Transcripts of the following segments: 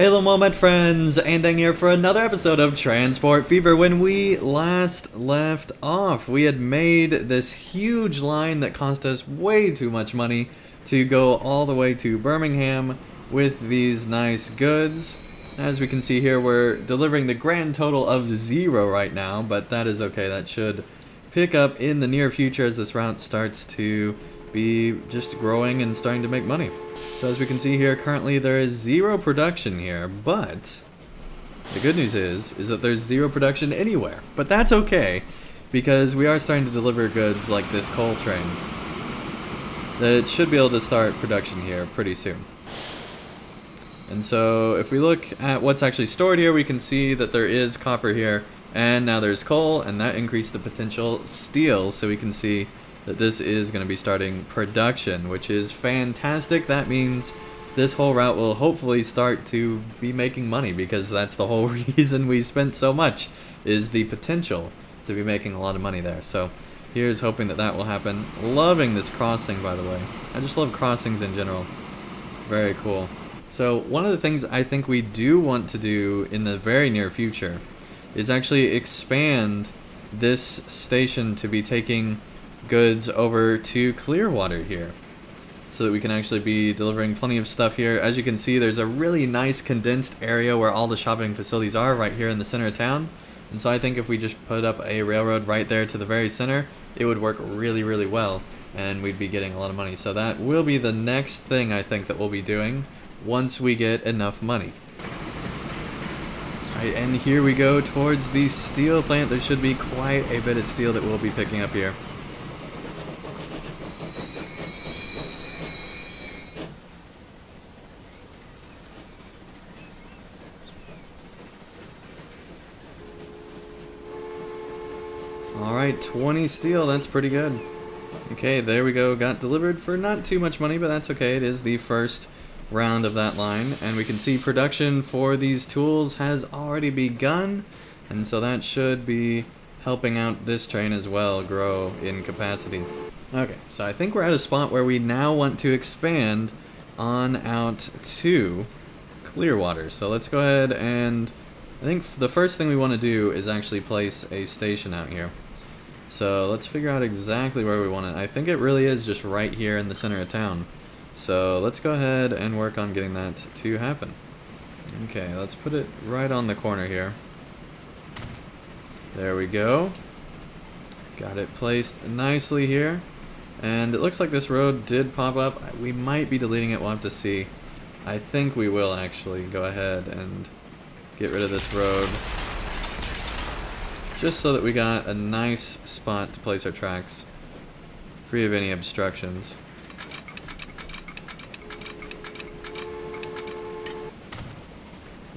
Hello Moment friends, Andang here for another episode of Transport Fever. When we last left off, we had made this huge line that cost us way too much money to go all the way to Birmingham with these nice goods. As we can see here, we're delivering the grand total of 0 right now, but that is okay. That should pick up in the near future as this route starts to be just growing and starting to make money. So as we can see here, currently there is 0 production here, but the good news is that there's 0 production anywhere. But that's okay, because we are starting to deliver goods like this coal train that should be able to start production here pretty soon. And so if we look at what's actually stored here, we can see that there is copper here, and now there's coal, and that increased the potential steel, so we can see that this is going to be starting production, which is fantastic. That means this whole route will hopefully start to be making money, because that's the whole reason we spent so much, is the potential to be making a lot of money there. So here's hoping that that will happen. Loving this crossing, by the way. I just love crossings in general. Very cool. So one of the things I think we do want to do in the very near future is actually expand this station to be taking goods over to Clearwater here, so that we can actually be delivering plenty of stuff here. As you can see, there's a really nice condensed area where all the shopping facilities are right here in the center of town, and so I think if we just put up a railroad right there to the very center, it would work really well, and we'd be getting a lot of money. So that will be the next thing I think that we'll be doing once we get enough money. Alright, and here we go towards the steel plant. There should be quite a bit of steel that we'll be picking up here. Alright, 20 steel, that's pretty good. Okay, there we go, got delivered for not too much money, but that's okay. It is the first round of that line, and we can see production for these tools has already begun, and so that should be helping out this train as well grow in capacity. Okay, so I think we're at a spot where we now want to expand on out to Clearwater. So let's go ahead, and I think the first thing we want to do is actually place a station out here. So let's figure out exactly where we want it. I think it really is just right here in the center of town. So let's go ahead and work on getting that to happen. Okay, let's put it right on the corner here. There we go. Got it placed nicely here. And it looks like this road did pop up. We might be deleting it, we'll have to see. I think we will actually go ahead and get rid of this road, just so that we got a nice spot to place our tracks, free of any obstructions.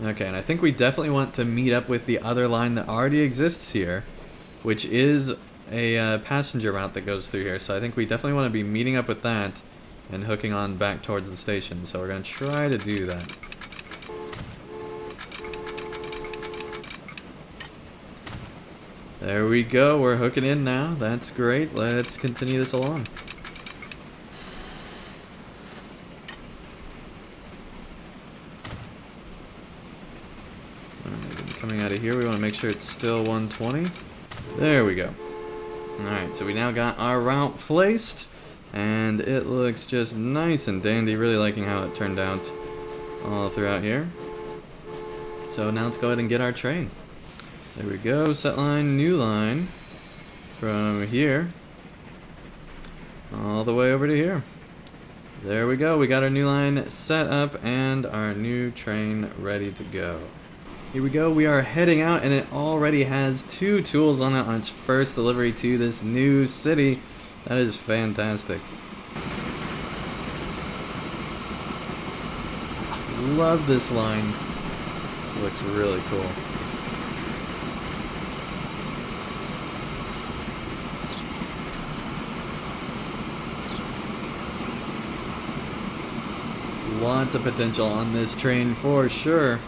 Okay, and I think we definitely want to meet up with the other line that already exists here, which is a passenger route that goes through here. So I think we definitely want to be meeting up with that and hooking on back towards the station. So we're going to try to do that. There we go, we're hooking in now. That's great. Let's continue this along. Coming out of here, we want to make sure it's still 120. There we go. Alright, so we now got our route placed, and it looks just nice and dandy. Really liking how it turned out all throughout here. So now let's go ahead and get our train. There we go, set line, new line, from here all the way over to here. There we go, we got our new line set up and our new train ready to go. Here we go, we are heading out, and it already has 2 tools on it on its first delivery to this new city. That is fantastic. Love this line. It looks really cool. Lots of potential on this train for sure.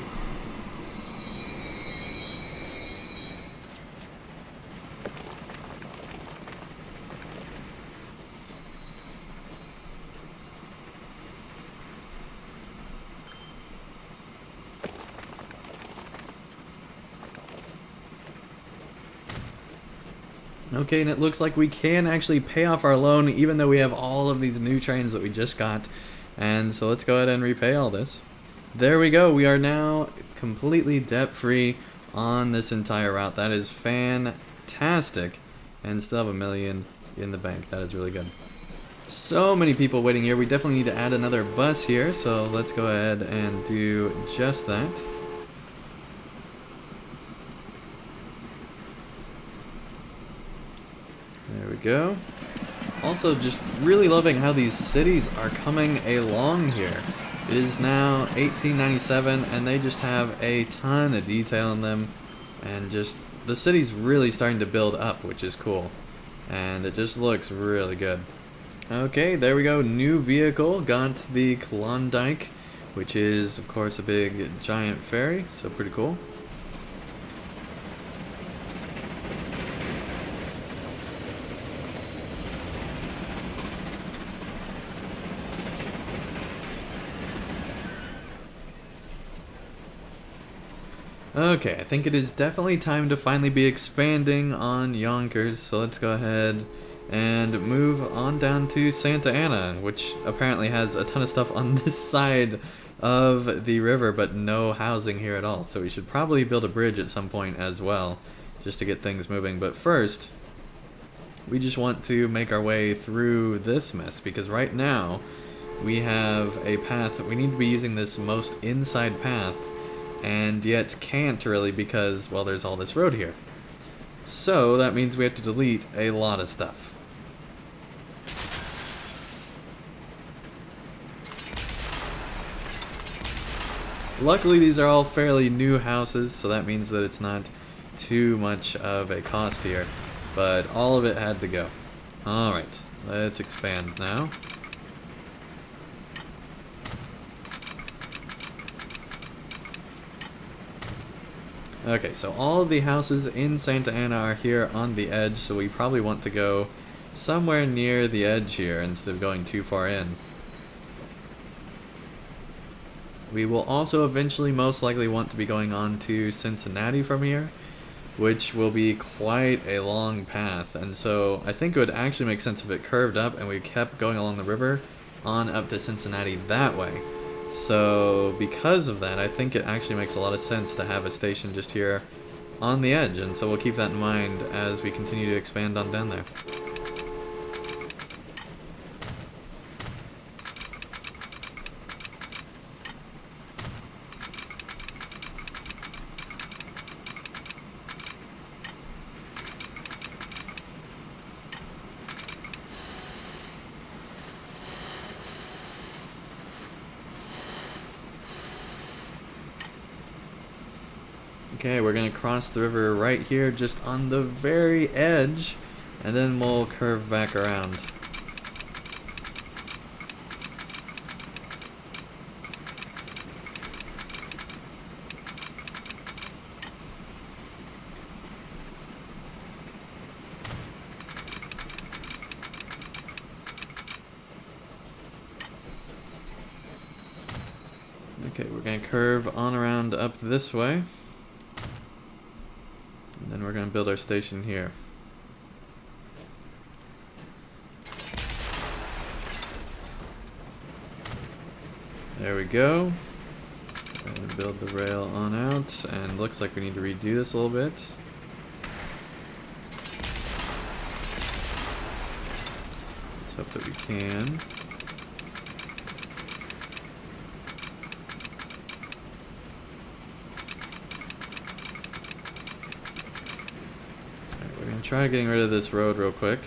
Okay, and it looks like we can actually pay off our loan even though we have all of these new trains that we just got. And so let's go ahead and repay all this. There we go. We are now completely debt-free on this entire route. That is fantastic. And still have $1 million in the bank. That is really good. So many people waiting here. We definitely need to add another bus here. So let's go ahead and do just that. There we go. Also, just really loving how these cities are coming along here. It is now 1897, and they just have a ton of detail in them, and just the city's really starting to build up, which is cool, and it just looks really good. Okay, there we go. New vehicle. Got the Klondike, which is, of course, a big giant ferry, so pretty cool. Okay, I think it is definitely time to finally be expanding on Yonkers, so let's go ahead and move on down to Santa Ana, which apparently has a ton of stuff on this side of the river, but no housing here at all. So we should probably build a bridge at some point as well, just to get things moving. But first, we just want to make our way through this mess, because right now we have a path. We need to be using this most inside path, and yet can't really because, well, there's all this road here. So that means we have to delete a lot of stuff. Luckily, these are all fairly new houses, so that means that it's not too much of a cost here, but all of it had to go. Alright, let's expand now. Okay, so all of the houses in Santa Ana are here on the edge, so we probably want to go somewhere near the edge here instead of going too far in. We will also eventually most likely want to be going on to Cincinnati from here, which will be quite a long path, and so I think it would actually make sense if it curved up and we kept going along the river on up to Cincinnati that way. So because of that, I think it actually makes a lot of sense to have a station just here on the edge, and so we'll keep that in mind as we continue to expand on down there. Okay, we're gonna cross the river right here, just on the very edge, and then we'll curve back around. Okay, we're gonna curve on around up this way. And then we're going to build our station here. There we go. And build the rail on out. And looks like we need to redo this a little bit. Let's hope that we can. Try getting rid of this road real quick.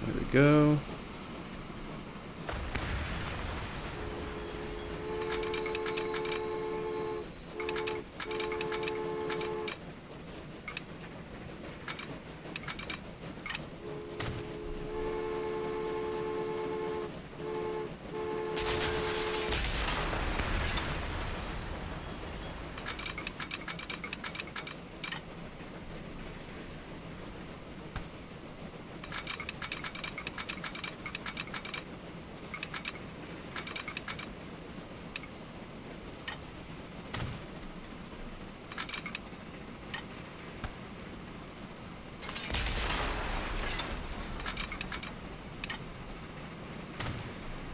There we go.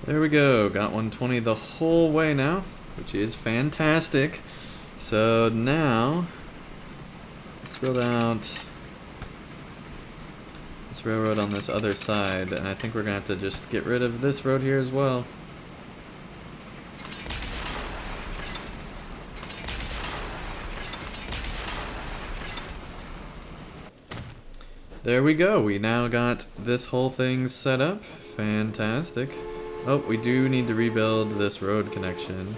There we go. Got 120 the whole way now, which is fantastic. So now, let's build out this railroad on this other side, and I think we're going to have to just get rid of this road here as well. There we go. We now got this whole thing set up. Fantastic. Oh, we do need to rebuild this road connection,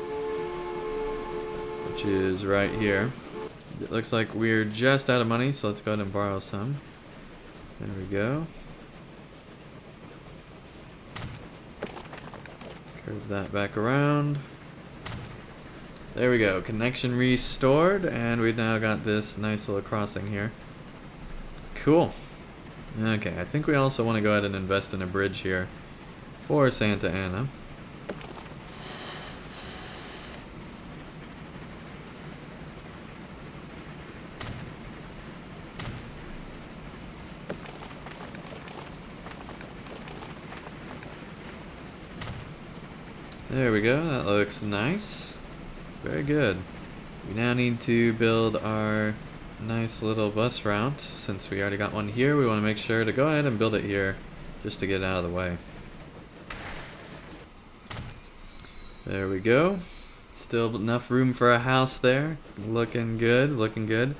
which is right here. It looks like we're just out of money, so let's go ahead and borrow some. There we go. Curve that back around. There we go. Connection restored, and we've now got this nice little crossing here. Cool. Okay, I think we also want to go ahead and invest in a bridge here for Santa Ana. There we go, that looks nice. Very good. We now need to build our nice little bus route. Since we already got one here, we want to make sure to go ahead and build it here just to get it out of the way. There we go. Still enough room for a house there. Looking good, looking good.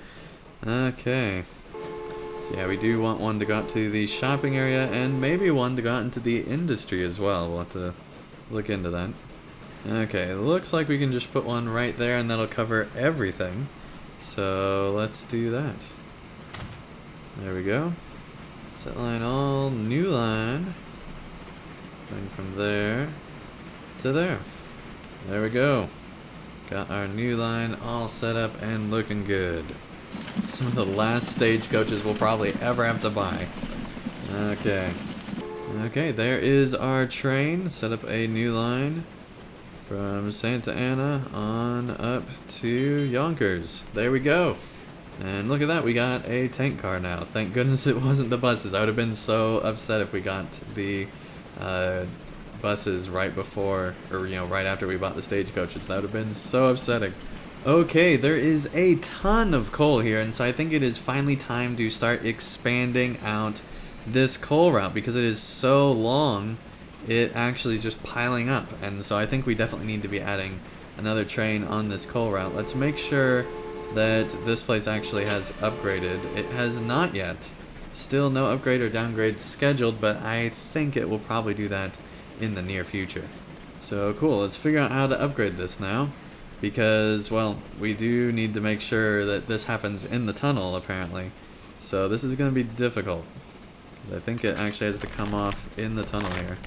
Okay. So yeah, we do want one to go out to the shopping area and maybe one to go out into the industry as well. We'll have to look into that. Okay, looks like we can just put one right there and that'll cover everything. So let's do that. There we go. Set line all, new line. Going from there to there. There we go. Got our new line all set up and looking good. Some of the last stagecoaches we'll probably ever have to buy. Okay. Okay, there is our train. Set up a new line from Santa Ana on up to Yonkers. There we go. And look at that, we got a tank car now. Thank goodness it wasn't the buses. I would have been so upset if we got the buses right before, or you know, right after we bought the stagecoaches. That would have been so upsetting. Okay, there is a ton of coal here, and so I think it is finally time to start expanding out this coal route because it is so long. It actually is just piling up, and so I think we definitely need to be adding another train on this coal route. Let's make sure that this place actually has upgraded. It has not yet. Still no upgrade or downgrade scheduled, but I think it will probably do that in the near future. So cool, let's figure out how to upgrade this now, because, well, we do need to make sure that this happens in the tunnel, apparently. So this is going to be difficult, because I think it actually has to come off in the tunnel here.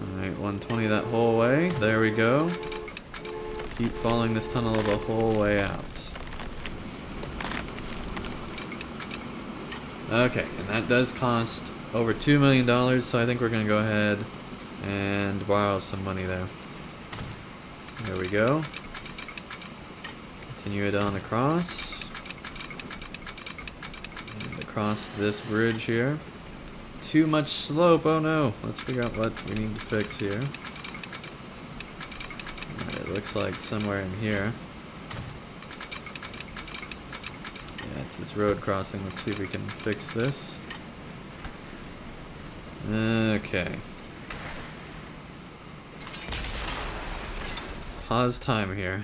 Alright, 120 that whole way. There we go. Keep following this tunnel the whole way out. Okay, and that does cost over $2 million, so I think we're going to go ahead and borrow some money there. There we go. Continue it on across. And across this bridge here. Too much slope, oh no. Let's figure out what we need to fix here. It looks like somewhere in here. Yeah, it's this road crossing. Let's see if we can fix this. Okay. Pause time here.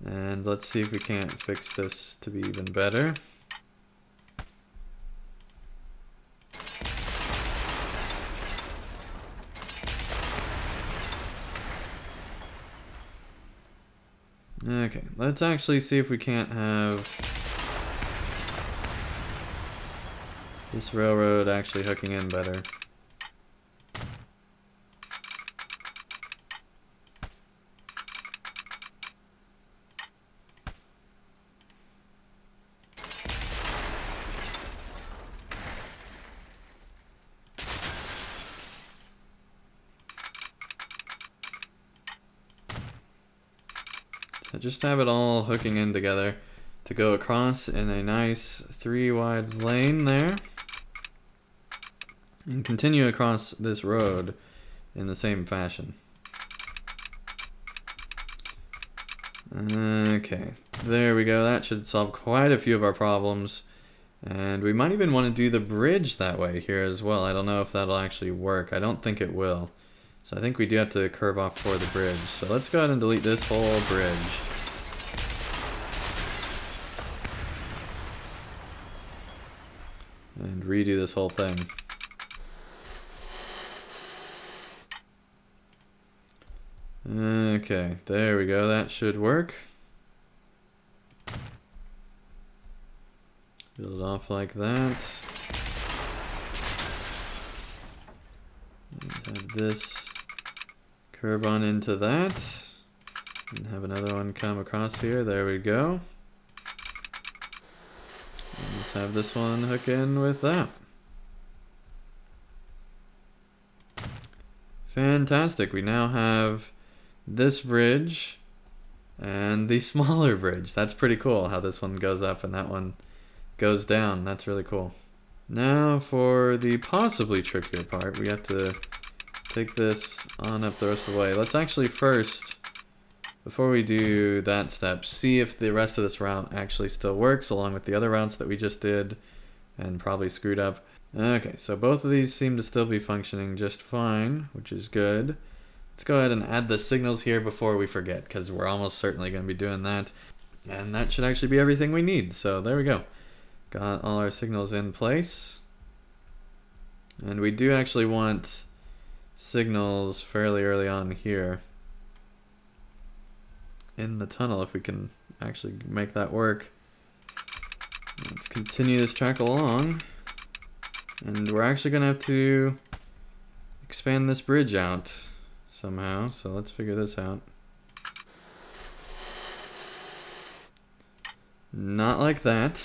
And let's see if we can't fix this to be even better. Okay, let's actually see if we can't have this railroad actually hooking in better. So just have it all hooking in together to go across in a nice 3-wide lane there. and continue across this road in the same fashion. Okay, there we go. That should solve quite a few of our problems. And we might even want to do the bridge that way here as well. I don't know if that'll actually work. I don't think it will. So I think we do have to curve off for the bridge. So let's go ahead and delete this whole bridge. And redo this whole thing. Okay, there we go. That should work. Build it off like that. And have this curve on into that. And have another one come across here. There we go. And let's have this one hook in with that. Fantastic. We now have this bridge and the smaller bridge. That's pretty cool how this one goes up and that one goes down. That's really cool. Now for the possibly trickier part, we have to take this on up the rest of the way. Let's actually first, before we do that step, see if the rest of this route actually still works along with the other routes that we just did and probably screwed up. Okay, so both of these seem to still be functioning just fine, which is good. Let's go ahead and add the signals here before we forget, because we're almost certainly going to be doing that. And that should actually be everything we need. So there we go. Got all our signals in place. And we do actually want signals fairly early on here in the tunnel if we can actually make that work. Let's continue this track along. And we're actually going to have to expand this bridge out somehow, so let's figure this out. Not like that.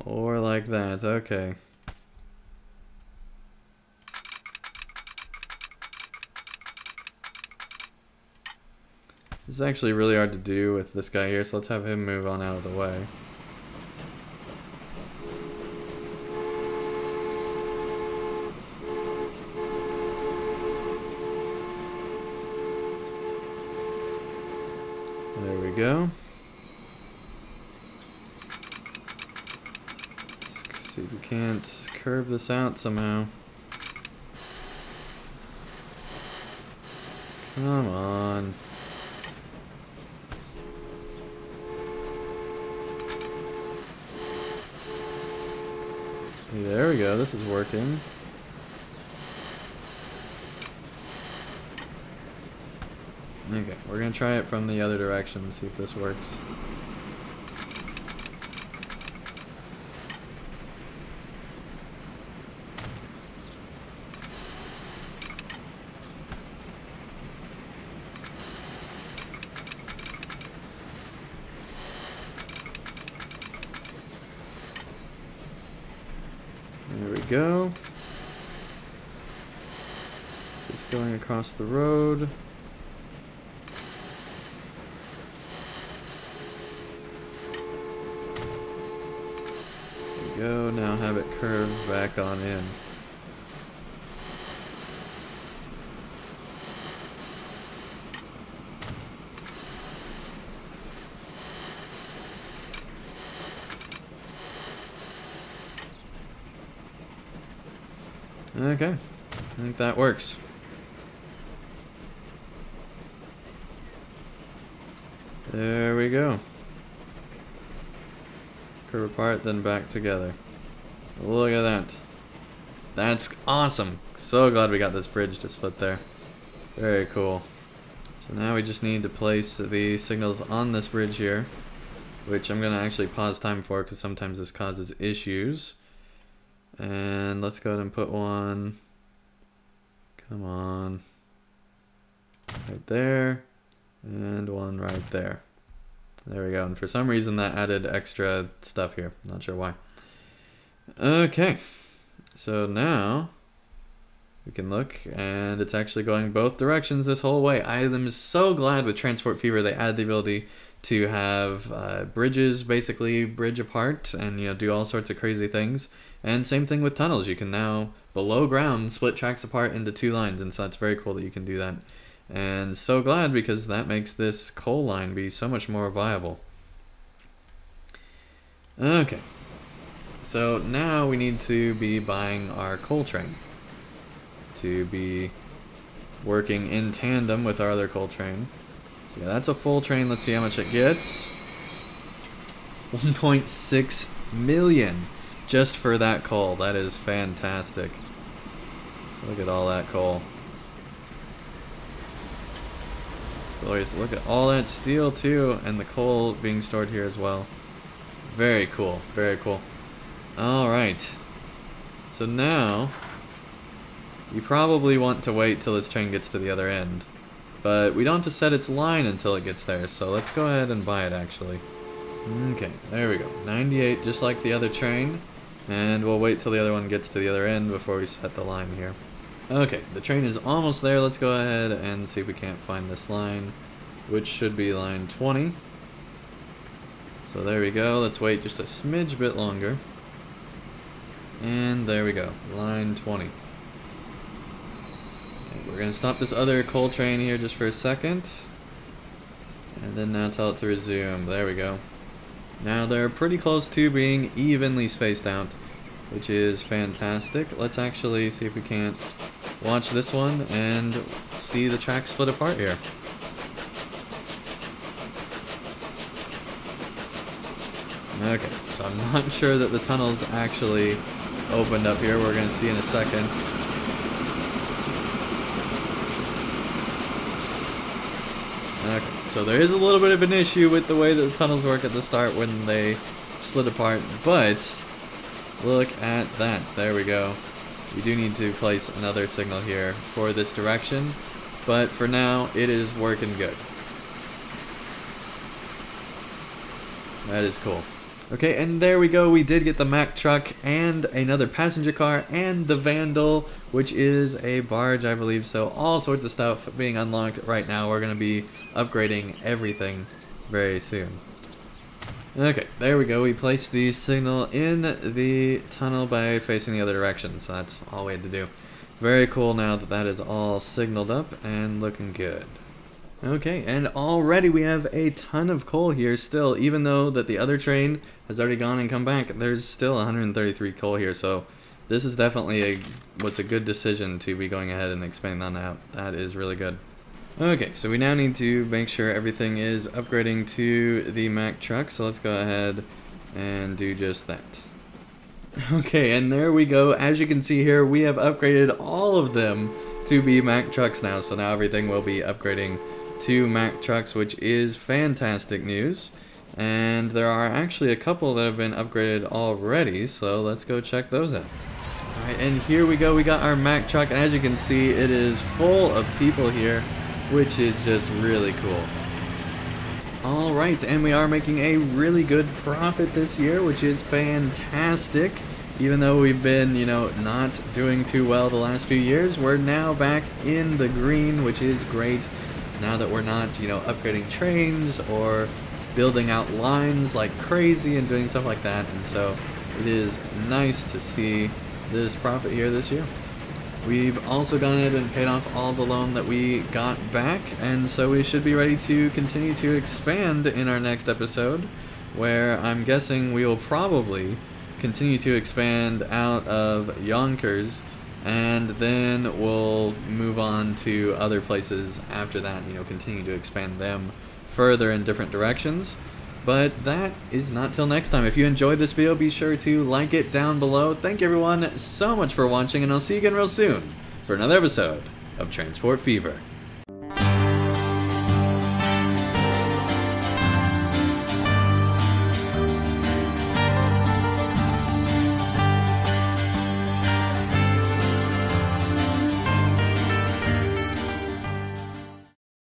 Or like that, okay. This is actually really hard to do with this guy here, so let's have him move on out of the way. There we go. Let's see if we can't curve this out somehow. Come on. There we go, this is working. Okay, we're gonna try it from the other direction and see if this works. There we go. Just going across the road. Go, now have it curve back on in. Okay, I think that works. There we go. Curve apart, then back together. Look at that. That's awesome. So glad we got this bridge to split there. Very cool. So now we just need to place the signals on this bridge here, which I'm going to actually pause time for because sometimes this causes issues. And let's go ahead and put one, come on, right there, and one right there. There we go, and for some reason that added extra stuff here, not sure why. Okay, so now we can look, and it's actually going both directions this whole way. I am so glad with Transport Fever they added the ability to have bridges basically bridge apart and, you know, do all sorts of crazy things. And same thing with tunnels. You can now, below ground, split tracks apart into 2 lines, and so that's very cool that you can do that. And so glad, because that makes this coal line be so much more viable. Okay, so now we need to be buying our coal train to be working in tandem with our other coal train. So yeah, that's a full train. Let's see how much it gets. 1.6 million just for that coal. That is fantastic. Look at all that coal. It's glorious. Look at all that steel too, and the coal being stored here as well. Very cool, very cool. Alright. So now, you probably want to wait till this train gets to the other end. But we don't have to set its line until it gets there, so let's go ahead and buy it actually. Okay, there we go. 98, just like the other train. And we'll wait till the other one gets to the other end before we set the line here. Okay, the train is almost there. Let's go ahead and see if we can't find this line, which should be line 20. So there we go. Let's wait just a smidge bit longer. And there we go, line 20. And we're going to stop this other coal train here just for a second. And then now tell it to resume. There we go. Now they're pretty close to being evenly spaced out, which is fantastic. Let's actually see if we can't watch this one and see the track split apart here. Okay, so I'm not sure that the tunnel's actually opened up here. We're going to see in a second. Okay, so there is a little bit of an issue with the way that the tunnels work at the start when they split apart, but look at that. There we go. We do need to place another signal here for this direction, but for now it is working good. That is cool. Okay, and there we go. We did get the Mack truck and another passenger car and the Vandal, which is a barge, I believe. So all sorts of stuff being unlocked right now. We're going to be upgrading everything very soon. Okay, there we go. We placed the signal in the tunnel by facing the other direction. So that's all we had to do. Very cool now that that is all signaled up and looking good. Okay, and already we have a ton of coal here still, even though that the other train has already gone and come back. There's still 133 coal here, so this is definitely was a good decision to be going ahead and expanding that out. That is really good. Okay, so we now need to make sure everything is upgrading to the Mack truck, so let's go ahead and do just that. Okay, and there we go. As you can see here, we have upgraded all of them to be Mack trucks now, so now everything will be upgrading to Mack trucks, which is fantastic news. And there are actually a couple that have been upgraded already, so let's go check those out. Alright, and here we go. We got our Mack truck, and as you can see, it is full of people here, which is just really cool. Alright, and we are making a really good profit this year, which is fantastic. Even though we've been, you know, not doing too well the last few years, we're now back in the green, which is great. Now that we're not, you know, upgrading trains or building out lines like crazy and doing stuff like that. And so it is nice to see this profit here this year. We've also gone ahead and paid off all the loan that we got back, and so we should be ready to continue to expand in our next episode, where I'm guessing we will probably continue to expand out of Yonkers, and then we'll move on to other places after that, you know, continue to expand them further in different directions. But that is not till next time. If you enjoyed this video, be sure to like it down below. Thank you everyone so much for watching, and I'll see you again real soon for another episode of Transport Fever.